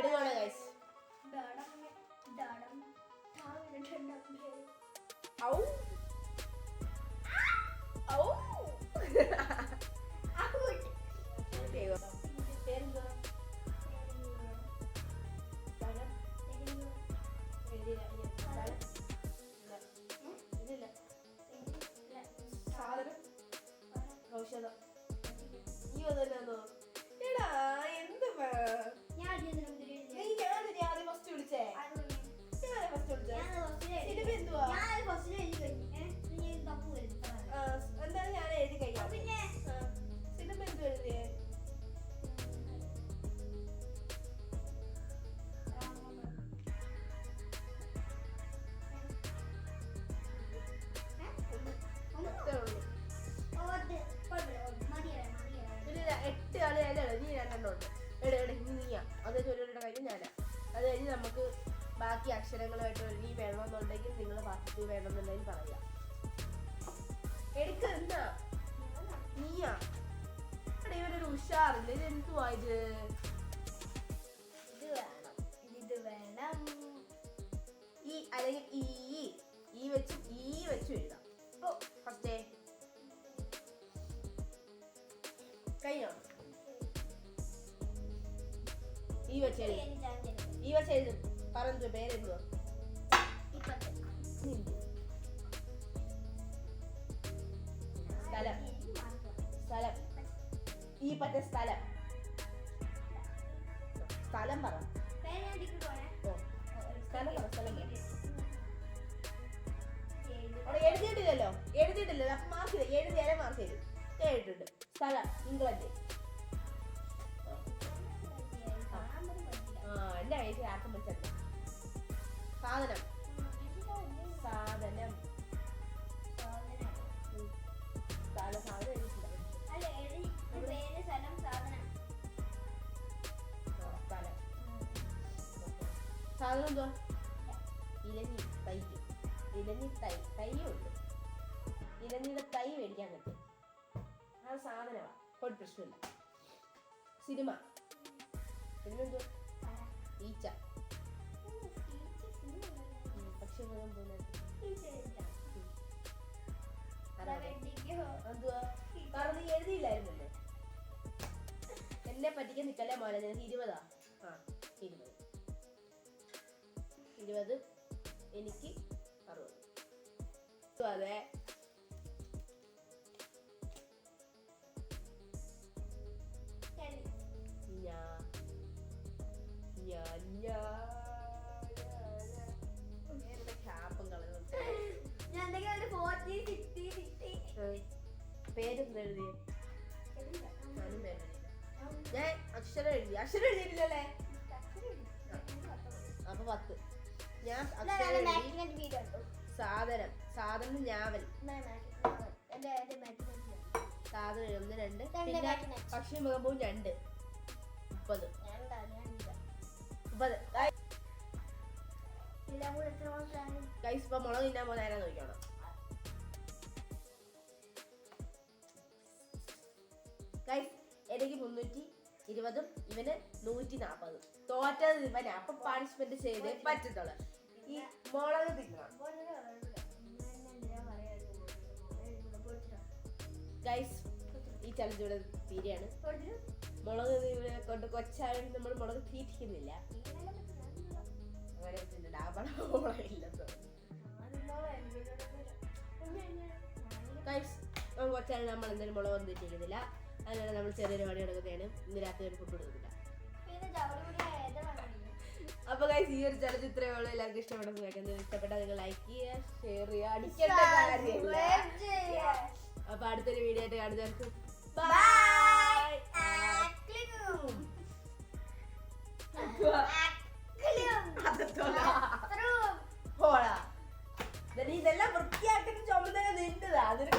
എടുക്കണം ഗൈസ്. ഔ ഔ പേരെന്തുവാ? സാധനം ഔഷധം. ഈ വന്നോ എടാ എന്ത് ആദ്യം ഫസ്റ്റ് വിളിച്ചേ? സിനിമ എന്തുവാ? എന്തായാലും ഞാൻ എഴുതി കഴിയാം. സിനിമ എന്തു എഴുതിയേ? എട്ട് കളി ഏതാണ്? നീ രണ്ടെണ്ണം ഉണ്ട്. നീയാ അതൊരു ഒരു കാര്യം ഞാനാ. അത് കഴിഞ്ഞ് നമുക്ക് ബാക്കി അക്ഷരങ്ങളുമായിട്ട് നീ വേണമെന്നുണ്ടെങ്കിൽ നിങ്ങൾ ഫസ്റ്റ് വേണമെന്നുണ്ടെങ്കിൽ പറയാം. എടുക്കുന്ന നീയാ ഇവരൊരു ഉഷാറില്ല. ഇത് എന്തുവാ ഇത്? ഇത് വേണം ഈ അല്ലെങ്കിൽ ഈ വെച്ച് എഴുതാം. ഫസ്റ്റേ കഴിഞ്ഞോ? ഈ വെച്ച് എഴുതും. പറഞ്ഞു പേരെന്തുവാ? സ്ഥലം. സ്ഥലം. ഈ പറ്റ സ്ഥലം. സ്ഥലം പറ. സ്ഥലം പറ. സ്ഥലം എഴുതിയിട്ടില്ലല്ലോ. അപ്പൊ മാർക്ക് ചെയ്ത് എഴുതിയാലേ മാർക്ക് ചെയ്തു. എഴുതിട്ടുണ്ട്. സ്ഥലം ഇംഗ്ലണ്ട്. എന്റെ വയസ്സിൽ ആർക്കും വിളിച്ചത്. സാധനം. സാധനം. സാധനം എന്തോ? ഇലഞ്ഞി തൈയും ഉണ്ട്. ഇലഞ്ഞിയുടെ തൈ മേടിക്കാൻ പറ്റും. ആ സാധനമാണ്. ഒരു പ്രശ്നമില്ല. സിനിമ. എന്തോ? ഈച്ച. പക്ഷെ കാരണം നീ എഴുതിയില്ലായിരുന്നല്ലോ. എന്നെ പറ്റിക്കാൻ നിക്കല്ലേ മോനെ. നിനക്ക് 20. 20 എനിക്ക് 60. അതെ പേരെന്താ എഴുതിയ? ഞാൻ അക്ഷരം എഴുതിയില്ലല്ലേ? അപ്പൊ 10. ഞാൻ സാധനം ഞാവൽ. സാധനം 1 2 പിന്നെ പക്ഷി മുഖമ്പൂവും 2 30. ഗൈസ് ഇപ്പൊ മുളക് തിന്നാൻ പോലെ ആരാ നോക്കണം. ഗൈസ് എനിക്ക് 320 ഇവന് 140. തോറ്റത് ഇവനാ. അപ്പൊ പണിഷ്മെന്റ് ചെയ്തേ പറ്റത്തുള്ളു. ഈ മുളക് തിന്നണം. ഗൈസ് ഈ ചലഞ്ച് ഇവിടെ തീരെയാണ്. മുളക് കൊണ്ട് കൊച്ചായിട്ട് നമ്മൾ മുളക് തീറ്റിക്കുന്നില്ല. അങ്ങനെ ഗൈസ് കൊച്ചാണ് നമ്മൾ എന്തായാലും മുളക് ഒന്നും തീറ്റിക്കുന്നില്ല. അതിനാണ് നമ്മൾ ചെറിയൊരു പണി എടുക്കുന്നതാണ്. ഇന്ന് രാത്രി ഒരു ഫുഡ് കൊടുക്കില്ല. അപ്പൊ ഗൈസ് ഈ ഒരു ചലഞ്ച് ഇത്രയേ ഉള്ളൂ. എല്ലാവർക്കും ഇഷ്ടപ്പെട്ടാൽ നിങ്ങൾ ലൈക്ക് ചെയ്യുക, ഷെയർ ചെയ്യുക, അടിക്കേണ്ട കാര്യമില്ല. അപ്പൊ അടുത്തൊരു വീഡിയോ ആയിട്ട് കാണുന്നവർക്ക് ഇതെല്ലാം വൃത്തിയാക്കിട്ട് ചുമതല നിന്നതാ. അതിന്